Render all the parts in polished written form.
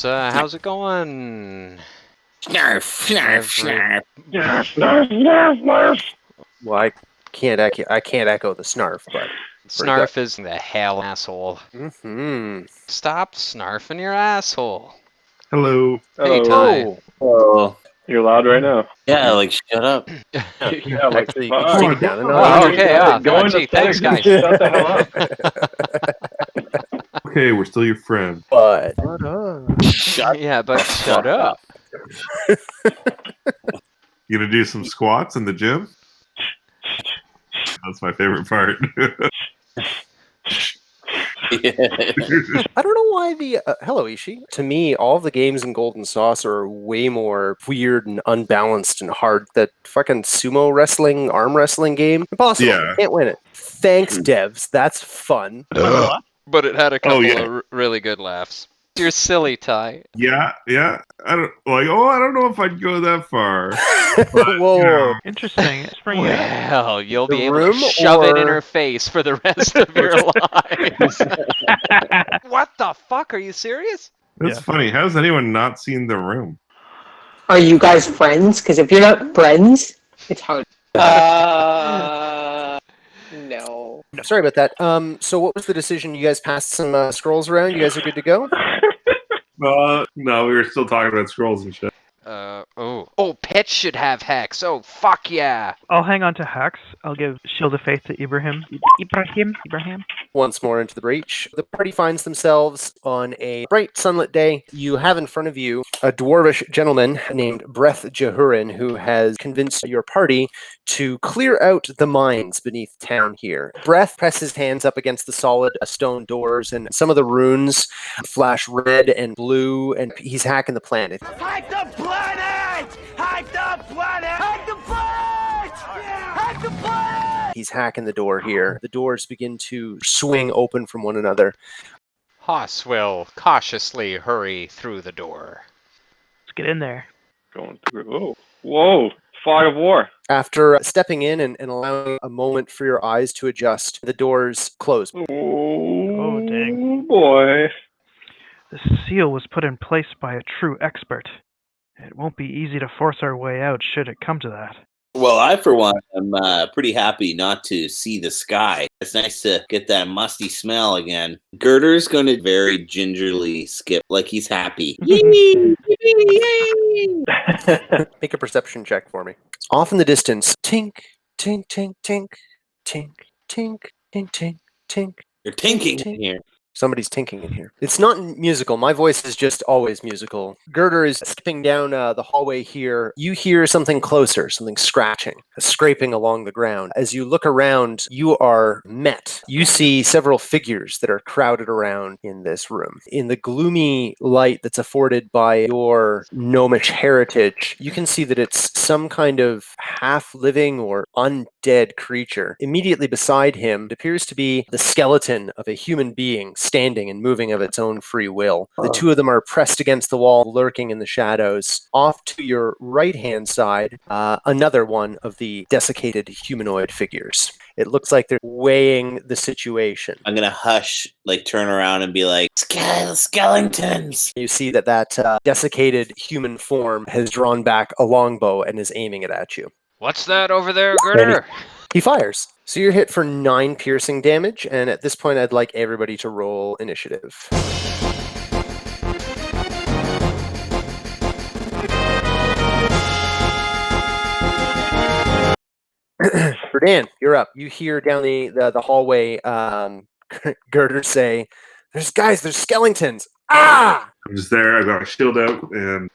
How's it going? Snarf, snarf, snarf. Snarf, snarf, snarf, snarf. Well, I can't echo the snarf, but Snarf is the hell asshole. Stop snarfing your asshole. Hello. Hey, Ty. Oh, You're loud right now. yeah, like shut up. Yeah, like, Actually, fuck. you can take it down. Oh, okay, Go into gee, thanks, settings guys. and shut the hell up. Okay, we're still your friend. But Shut Yeah, but shut up. You gonna do some squats in the gym? That's my favorite part. I don't know why hello Ishi. To me, all of the games in Golden Sauce are way more weird and unbalanced and hard. That fucking sumo wrestling, arm wrestling game, impossible. Yeah. Can't win it. Thanks, devs. That's fun. But it had a couple yeah. of really good laughs. You're silly, Ty. yeah. I don't know if I'd go that far. But, Whoa. you know, Interesting. Spring it up. Well, you'll The be able to room shove it in or- her face for the rest of your lives. What the fuck? Are you serious? that's Yeah. funny. How's anyone not seen The Room? Are you guys friends? Because if you're not friends, it's hard. No. Sorry about that. So what was the decision? You guys passed some scrolls around. You guys are good to go. No, we were still talking about scrolls and shit. Oh, pets should have hex. Oh, fuck yeah. I'll hang on to Hex. I'll give Shield of Faith to Ibrahim. Ibrahim. Once more into the breach, the party finds themselves on a bright sunlit day. You have in front of you a dwarvish gentleman named Breth Jahurin, who has convinced your party to clear out the mines beneath town here. Breth presses hands up against the solid stone doors, and some of the runes flash red and blue, and he's hacking the planet. Hack the planet! Hack the planet! Hack the planet! Hack the planet! He's hacking the door here. The doors begin to swing open from one another. Haas will cautiously hurry through the door. Let's get in there. Going through. Whoa. Fog of war. After stepping in and allowing a moment for your eyes to adjust, the doors close. Oh, dang. Boy. The seal was put in place by a true expert. It won't be easy to force our way out should it come to that. Well, I, for one, am pretty happy not to see the sky. It's nice to get that musty smell again. Girder's going to very gingerly skip like he's happy. Yay! Make a perception check for me. Off in the distance, tink, tink, tink, tink, tink, tink, tink, tink, tink. You're tinking in here. Somebody's tinking in here. It's not musical. My voice is just always musical. Girder is stepping down the hallway here. You hear something closer, something scratching, scraping along the ground. As you look around, you are met. You see several figures that are crowded around in this room. In the gloomy light that's afforded by your gnomish heritage, you can see that it's some kind of half-living or undead creature. Immediately beside him, it appears to be the skeleton of a human being standing and moving of its own free will. The two of them are pressed against the wall, lurking in the shadows. Off to your right-hand side, another one of the desiccated humanoid figures. It looks like they're weighing the situation. I'm going to hush, like turn around and be like, skeletons! You see that desiccated human form has drawn back a longbow and is aiming it at you. What's that over there, Girder? He fires. So you're hit for 9 piercing damage, and at this point I'd like everybody to roll initiative. For Dan, you're up. You hear down the hallway Girder say, there's skeletons! Ah! I'm just there. I've got my shield out, and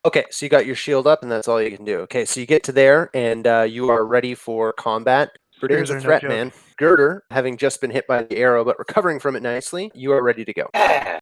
Okay, so you got your shield up, and that's all you can do. Okay, so you get to there, and you are ready for combat. Girder's Spears a are no threat, joke. man. Girder, having just been hit by the arrow, but recovering from it nicely, you are ready to go.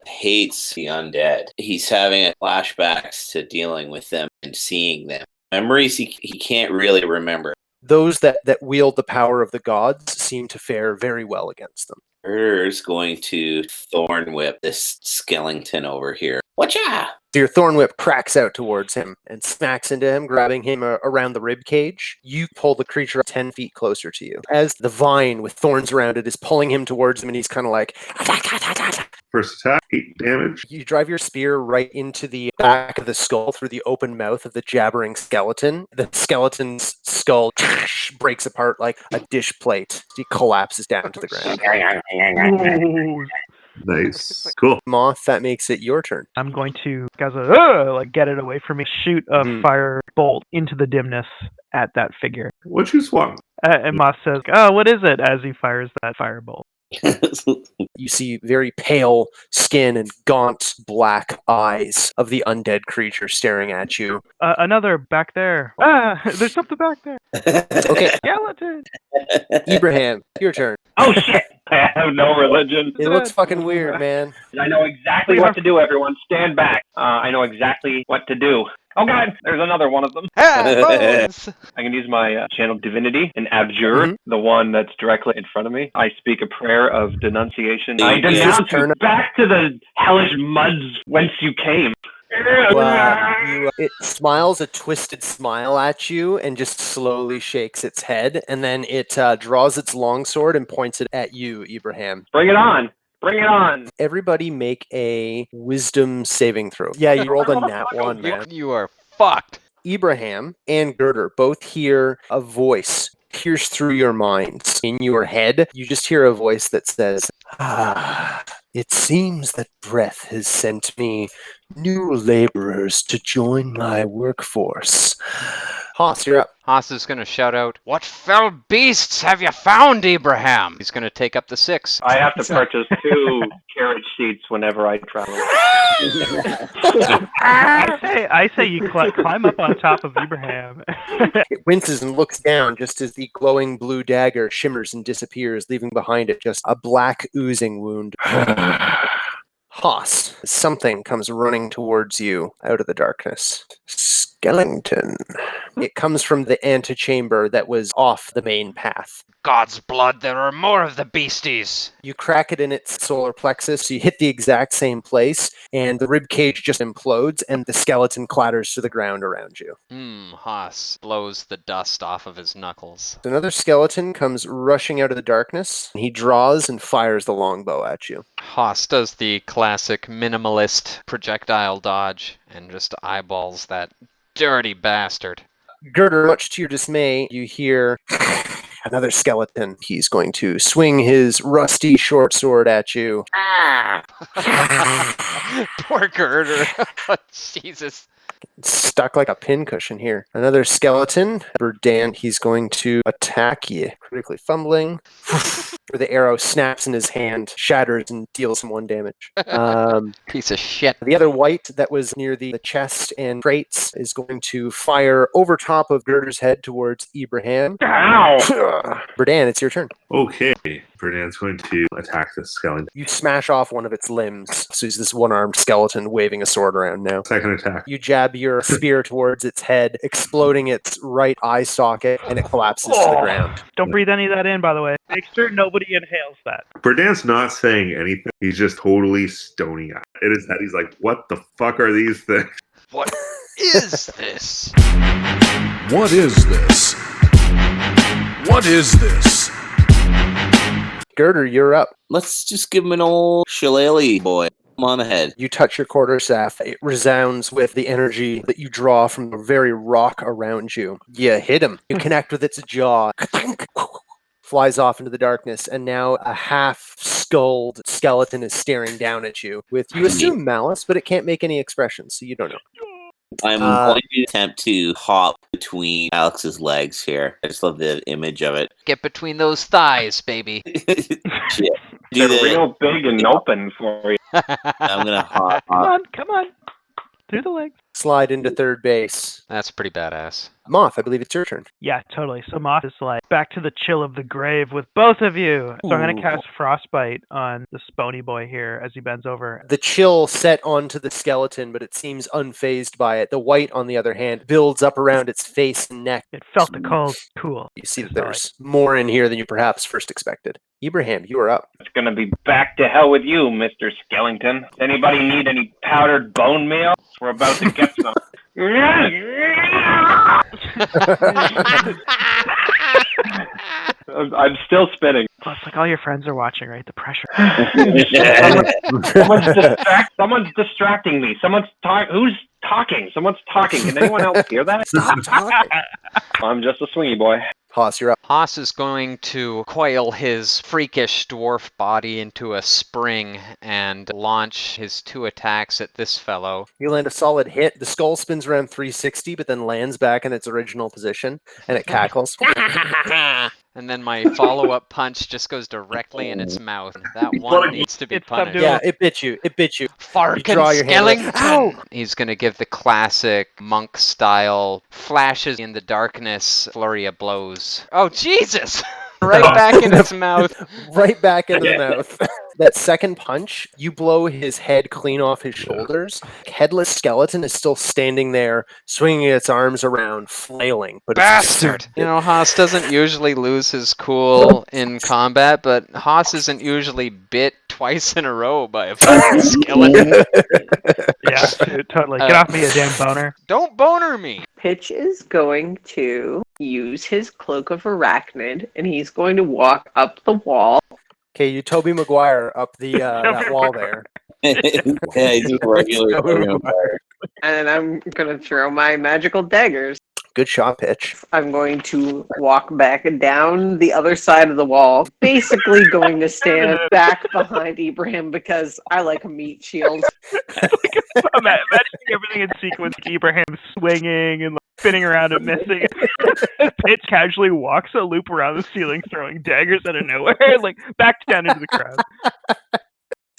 Hates the undead. He's having flashbacks to dealing with them and seeing them. Memories he can't really remember. Those that wield the power of the gods seem to fare very well against them. Girder's going to thorn whip this skeleton over here. Watcha! So your thorn whip cracks out towards him and smacks into him, grabbing him around the rib cage. You pull the creature 10 feet closer to you. As the vine with thorns around it is pulling him towards him, and he's kind of like... First attack, 8 damage. You drive your spear right into the back of the skull through the open mouth of the jabbering skeleton. The skeleton's skull breaks apart like a dish plate. He collapses down to the ground. Nice. Cool. Moth, that makes it your turn. I'm going to, like, get it away from me, shoot a fire bolt into the dimness at that figure. What you swung? And Moth says, "Oh, what is it?" as he fires that firebolt. You see very pale skin and gaunt black eyes of the undead creature staring at you. Another back there. There's something back there. Okay, Skeleton. Ibrahim, your turn. Oh shit! I have no religion. It looks fucking weird, man. I know exactly what to do, everyone. Stand back. I know exactly what to do. Oh god, there's another one of them. Bones! I can use my channel divinity and abjure, the one that's directly in front of me. I speak a prayer of denunciation. I denounce you back to the hellish muds whence you came. It smiles a twisted smile at you and just slowly shakes its head, and then it draws its longsword and points it at you, Ibrahim. Bring it on. Bring it on. Everybody make a wisdom saving throw. Yeah, you rolled a nat 1, man. You are fucked. Ibrahim and Girder both hear a voice pierce through your minds. In your head, you just hear a voice that says, it seems that breath has sent me new laborers to join my workforce. Haas, you're up. Haas is going to shout out, "What fell beasts have you found, Ibrahim?" He's going to take up the 6. I have to purchase 2 carriage seats whenever I travel. I say you climb up on top of Ibrahim. It winces and looks down just as the glowing blue dagger shimmers and disappears, leaving behind it just a black oozing wound. Haas, something comes running towards you out of the darkness. Skeleton. It comes from the antechamber that was off the main path. God's blood, there are more of the beasties. You crack it in its solar plexus, so you hit the exact same place, and the rib cage just implodes, and the skeleton clatters to the ground around you. Haas blows the dust off of his knuckles. Another skeleton comes rushing out of the darkness. He draws and fires the longbow at you. Haas does the classic minimalist projectile dodge and just eyeballs that dirty bastard. Girder, much to your dismay, you hear another skeleton. He's going to swing his rusty short sword at you. Poor Girder. Jesus. Stuck like a pincushion here. Another skeleton. Verdant, he's going to attack you. Critically fumbling. The arrow snaps in his hand, shatters, and deals him 1 damage. Piece of shit. The other white that was near the chest and crates is going to fire over top of Girder's head towards Ibrahim. Ow! Verdant, it's your turn. Okay. Ferdinand's going to attack this skeleton. You smash off one of its limbs. So he's this one-armed skeleton waving a sword around now. Second attack. You jab your spear towards its head, exploding its right eye socket, and it collapses to the ground. Don't breathe any of that in, by the way. Make sure nobody inhales that. Ferdinand's not saying anything. He's just totally stoning at it. In his head, he's like, what the fuck are these things? What is this? What is this? What is this? Girder, you're up. Let's just give him an old shillelagh, boy. Come on ahead. You touch your quarterstaff. It resounds with the energy that you draw from the very rock around you. You hit him. You connect with its jaw. Flies off into the darkness, and now a half-skulled skeleton is staring down at you with, you assume, malice, but it can't make any expressions, so you don't know. I'm going to attempt to hop between Alex's legs here. I just love the image of it. Get between those thighs, baby. Shit. They're real big and open for you. I'm going to hop. Come on. Through the legs. Slide into third base. That's pretty badass. Moth, I believe it's your turn. Yeah, totally. So Moth is like, back to the chill of the grave with both of you. So I'm going to cast Frostbite on the Spony boy here as he bends over. The chill set onto the skeleton, but it seems unfazed by it. The white, on the other hand, builds up around its face and neck. It felt the cold. Cool. You see that there's more in here than you perhaps first expected. Ibrahim, you are up. It's gonna be back to hell with you, Mr. Skellington. Anybody need any powdered bone meal? We're about to get some. I'm still spinning. Plus, like all your friends are watching, right? The pressure. Someone's distracting me. Who's talking? Someone's talking. Can anyone else hear that? Stop talking. I'm just a swingy boy. Haas, you're up. Haas is going to coil his freakish dwarf body into a spring and launch his 2 attacks at this fellow. You land a solid hit. The skull spins around 360, but then lands back in its original position, and it cackles. And then my follow-up punch just goes directly in its mouth. That one needs to be punished. Yeah, it bit you. It bit you. Farkin' draw your hand Skellington! like, ow! He's going to give the classic monk-style flashes in the darkness flurry of blows. Oh, Jesus! Right back in its mouth. Right back in the mouth. That second punch, you blow his head clean off his shoulders. Headless skeleton is still standing there, swinging its arms around, flailing. But Bastard! You know, Haas doesn't usually lose his cool in combat, but Haas isn't usually bit twice in a row by a fucking skeleton. Yeah, totally. Get off me, you damn boner. Don't boner me! Pitch is going to use his cloak of arachnid, and he's going to walk up the wall. Okay, you Toby Maguire up the that wall there. Yeah, he's a regular vampire. And then I'm going to throw my magical daggers. Good shot, Pitch. I'm going to walk back down the other side of the wall, basically going to stand back behind Ibrahim because I like a meat shield. Imagining everything in sequence, Ibrahim swinging and spinning around and missing. Pitch casually walks a loop around the ceiling, throwing daggers out of nowhere, like back down into the crowd.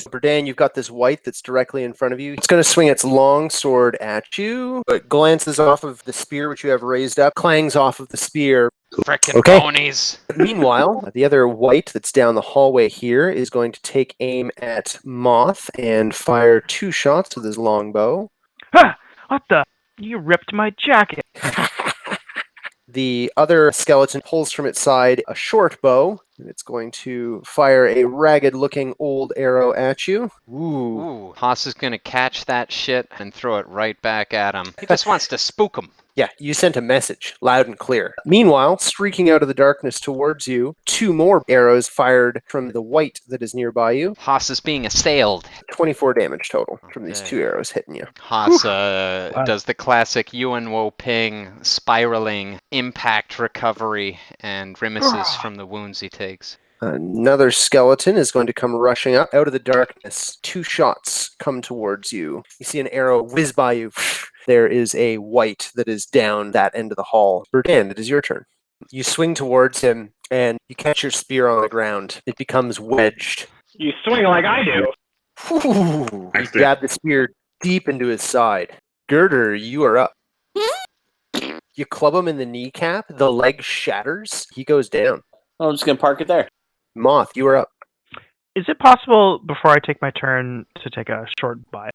Berdan, you've got this white that's directly in front of you. It's going to swing its long sword at you, but glances off of the spear which you have raised up, clangs off of the spear. Frickin' ponies! Meanwhile, the other white that's down the hallway here is going to take aim at Moth and fire 2 shots with his longbow. Ha! What the? You ripped my jacket. The other skeleton pulls from its side a short bow, and it's going to fire a ragged-looking old arrow at you. Ooh. Haas is going to catch that shit and throw it right back at him. He just wants to spook him. Yeah, you sent a message, loud and clear. Meanwhile, streaking out of the darkness towards you, 2 more arrows fired from the white that is nearby you. Haas is being assailed. 24 damage total from these 2 arrows hitting you. Haas does the classic Yuan Wo Ping spiraling impact recovery and grimaces from the wounds he takes. Another skeleton is going to come rushing up out of the darkness. 2 shots come towards you. You see an arrow whiz by you. There is a white that is down that end of the hall. Berdan, it is your turn. You swing towards him, and you catch your spear on the ground. It becomes wedged. You swing like I do. Ooh, you jab the spear deep into his side. Girder, you are up. You club him in the kneecap. The leg shatters. He goes down. I'm just going to park it there. Moth, you are up. Is it possible, before I take my turn, to take a short bite?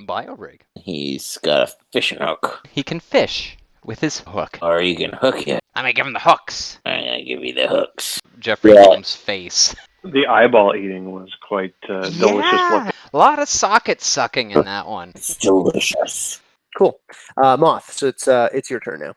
Biorig. He's got a fishing hook. He can fish with his hook. Or you can hook it. I'm gonna give him the hooks. I'm going to give you the hooks. Jeffrey Holmes' face. The eyeball eating was quite delicious looking. A lot of socket sucking in that one. It's delicious. Cool. Moth, so it's your turn now.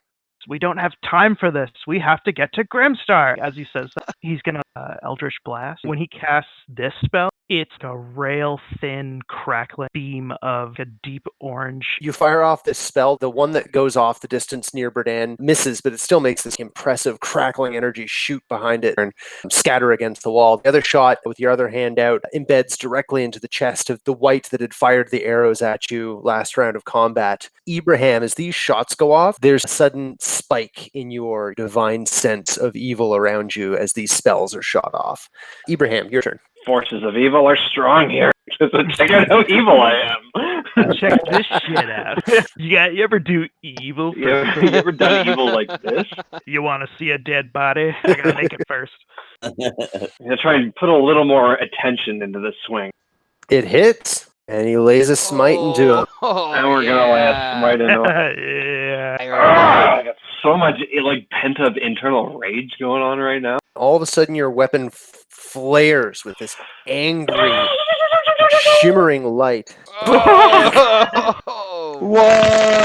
We don't have time for this. We have to get to Grimstar. As he says, he's going to Eldritch Blast. When he casts this spell, it's a rail-thin, crackling beam of a deep orange. You fire off this spell. The one that goes off the distance near Berdan misses, but it still makes this impressive crackling energy shoot behind it and scatter against the wall. The other shot, with your other hand out, embeds directly into the chest of the white that had fired the arrows at you last round of combat. Ibrahim, as these shots go off, there's a sudden spike in your divine sense of evil around you as these spells are shot off. Ibrahim, your turn. Forces of evil are strong here. Check out how evil I am. Check this shit out. You ever do evil? You ever done evil like this? You want to see a dead body? I gotta make it first. I'm gonna try and put a little more attention into the swing. It hits, and he lays a smite into him. And we're gonna lay a smite into him. I got so much pent up internal rage going on right now. All of a sudden, your weapon flares with this angry, shimmering light. Whoa!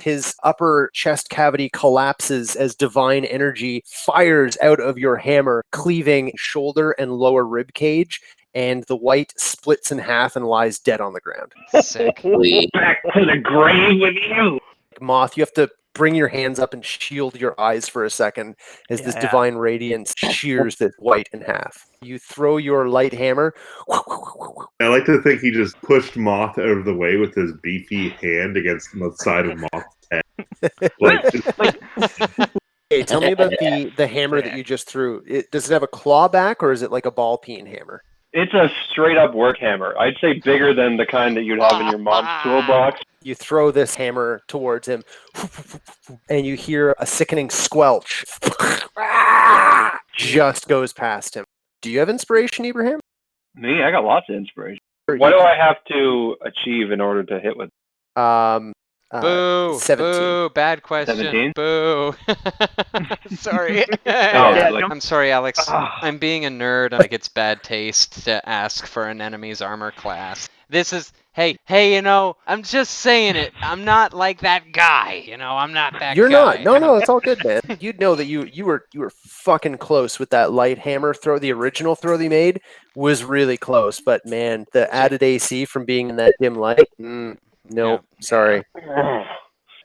His upper chest cavity collapses as divine energy fires out of your hammer, cleaving shoulder and lower rib cage, and the white splits in half and lies dead on the ground. Sick. Back to the grave with you. Moth, you have to bring your hands up and shield your eyes for a second as this divine radiance shears this white in half. You throw your light hammer. I like to think he just pushed Moth out of the way with his beefy hand against the side of Moth's head. Hey, tell me about the hammer that you just threw. Does it have a claw back, or is it like a ball peen hammer? It's a straight up work hammer. I'd say bigger than the kind that you'd have in your mom's toolbox. You throw this hammer towards him, and you hear a sickening squelch. Just goes past him. Do you have inspiration, Ibrahim? Me? I got lots of inspiration. What do I have to achieve in order to hit with? Boo! 17. Boo! Bad question. 17? Boo! Sorry. like- I'm sorry, Alex. I'm being a nerd. Like it's bad taste to ask for an enemy's armor class. This is hey, I'm just saying it. I'm not like that guy. I'm not that You're guy. not. No, it's all good, man. You'd know that you were fucking close with that light hammer throw. The original throw they made was really close, but man, the added AC from being in that dim light. No, sorry.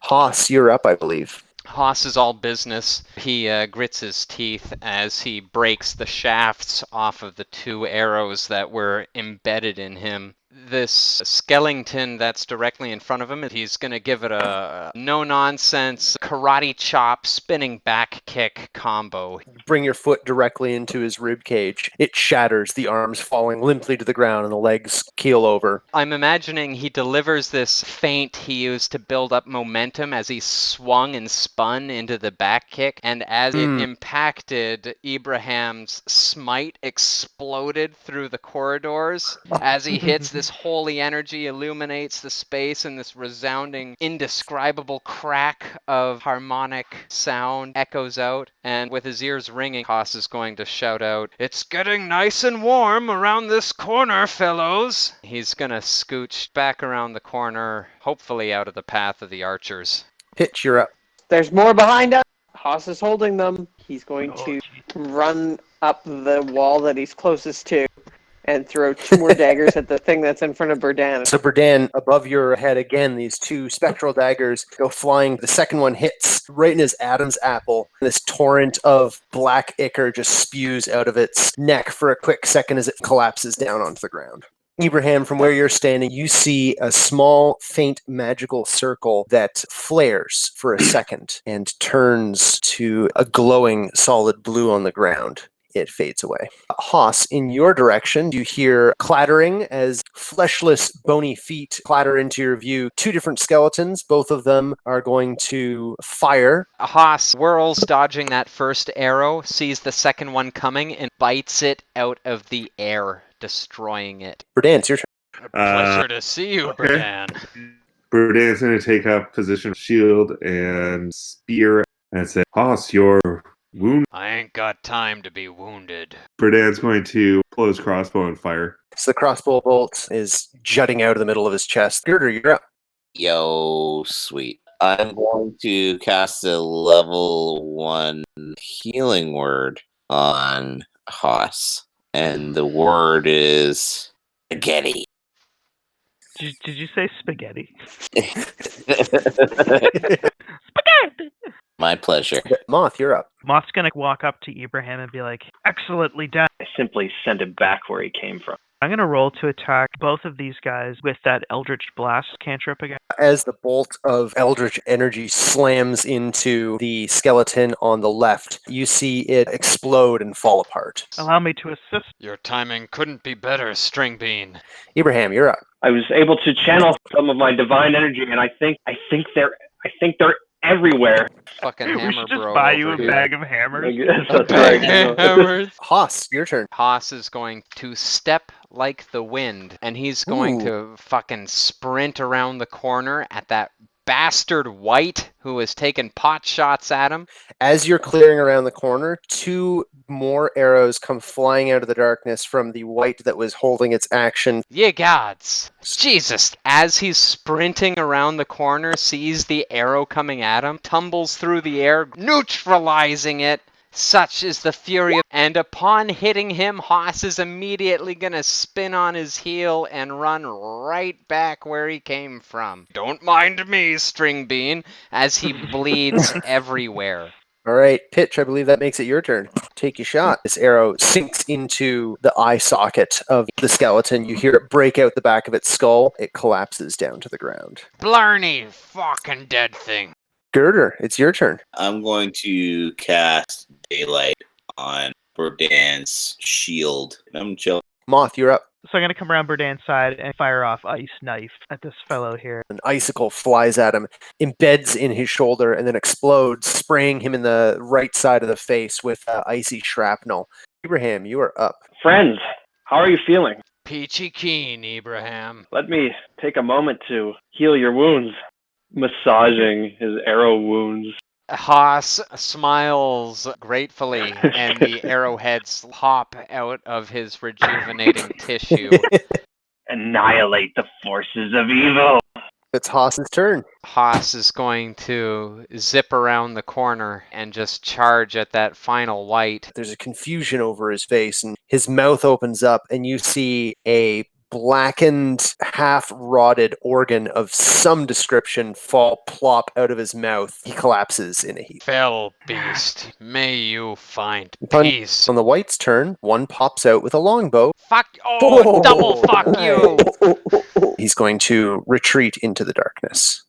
Haas, you're up, I believe. Haas is all business. He grits his teeth as he breaks the shafts off of the 2 arrows that were embedded in him. This skeleton that's directly in front of him, he's going to give it a no-nonsense karate chop, spinning back kick combo. Bring your foot directly into his rib cage. It shatters, the arms falling limply to the ground and the legs keel over. I'm imagining he delivers this feint he used to build up momentum as he swung and spun into the back kick, and as it impacted, Ibrahim's smite exploded through the corridors. As he hits, this holy energy illuminates the space, and this resounding, indescribable crack of harmonic sound echoes out, and with his ears ringing, Haas is going to shout out, "It's getting nice and warm around this corner, fellows!" He's gonna scooch back around the corner, hopefully out of the path of the archers. Pitch, you're up. There's more behind us. Haas is holding them. He's going to run up the wall that he's closest to and throw 2 more daggers at the thing that's in front of Berdan. So Berdan, above your head again, these 2 spectral daggers go flying. The second one hits right in his Adam's apple. This torrent of black ichor just spews out of its neck for a quick second as it collapses down onto the ground. Ibrahim, from where you're standing, you see a small, faint, magical circle that flares for a second and turns to a glowing, solid blue on the ground. It fades away. Haas, in your direction, you hear clattering as fleshless, bony feet clatter into your view. 2 different skeletons. Both of them are going to fire. Haas whirls, dodging that first arrow, sees the second one coming, and bites it out of the air, destroying it. Berdan, it's your turn. Pleasure to see you, Berdan. Berdan's going to take up position, shield, and spear, and say, Haas, you're wounded. I ain't got time to be wounded. Berdan's going to pull his crossbow and fire. So the crossbow bolt is jutting out of the middle of his chest. Girder, you're up. Yo, sweet. I'm going to cast a level 1 healing word on Haas. And the word is spaghetti. Did you say spaghetti? My pleasure. Moth, you're up. Moth's gonna walk up to Ibrahim and be like, "Excellently done." I simply sent it back where he came from. I'm going to roll to attack both of these guys with that Eldritch Blast cantrip again. As the bolt of eldritch energy slams into the skeleton on the left, you see it explode and fall apart. Allow me to assist. Your timing couldn't be better, Stringbean. Ibrahim, you're up. I was able to channel some of my divine energy, and I think they're everywhere. Fucking We hammer should just bro buy you over a here. bag of hammers. That's Bag right. of hammers. Haas, your turn. Haas is going to step like the wind, and he's going to fucking sprint around the corner at that bastard White who is taking pot shots at him. As you're clearing around the corner, 2 more arrows come flying out of the darkness from the White that was holding its action. Ye gods. Jesus. As he's sprinting around the corner, sees the arrow coming at him, tumbles through the air, neutralizing it. Such is the fury, and upon hitting him, Haas is immediately gonna spin on his heel and run right back where he came from. Don't mind me, Stringbean, as he bleeds everywhere. All right, Pitch, I believe that makes it your turn. Take your shot. This arrow sinks into the eye socket of the skeleton. You hear it break out the back of its skull. It collapses down to the ground. Blarney, fucking dead thing. Girder, it's your turn. I'm going to cast Daylight on Berdan's shield. I'm chill. Moth, you're up. So I'm going to come around Berdan's side and fire off Ice Knife at this fellow here. An icicle flies at him, embeds in his shoulder, and then explodes, spraying him in the right side of the face with icy shrapnel. Ibrahim, you are up. Friends, how are you feeling? Peachy keen, Ibrahim. Let me take a moment to heal your wounds. Massaging his arrow wounds. Haas smiles gratefully, and the arrowheads hop out of his rejuvenating tissue. Annihilate the forces of evil. It's Haas's turn. Haas is going to zip around the corner and just charge at that final White. There's a confusion over his face, and his mouth opens up, and you see a blackened, half-rotted organ of some description fall plop out of his mouth. He collapses in a heap. Fell beast, may you find Upon- peace. On the White's turn, one pops out with a longbow. Fuck! Oh, double fuck you! He's going to retreat into the darkness.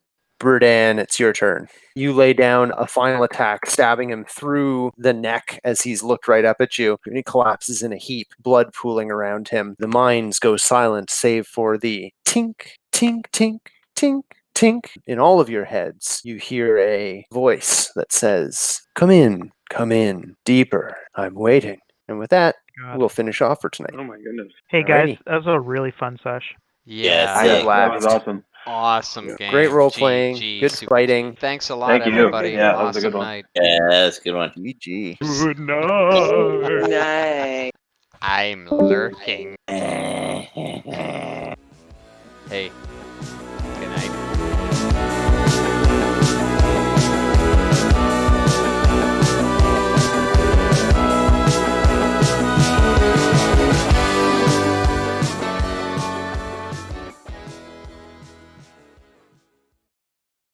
Berdan, it's your turn. You lay down a final attack, stabbing him through the neck as he's looked right up at you. And he collapses in a heap, blood pooling around him. The mines go silent, save for the tink, tink, tink, tink, tink. In all of your heads, you hear a voice that says, come in, deeper. I'm waiting. And with that, God. we'll finish off for tonight. Oh my goodness. Hey guys, Alrighty. that was a really fun sesh. Yeah, I had a That blast. That was awesome. awesome game. Great role playing, GG, good super- fighting. Thanks a lot, Thank you. everybody. Yeah, that was a awesome good one. night. Yeah, that's a good one. GG. Good night. Nice. I'm lurking. Hey,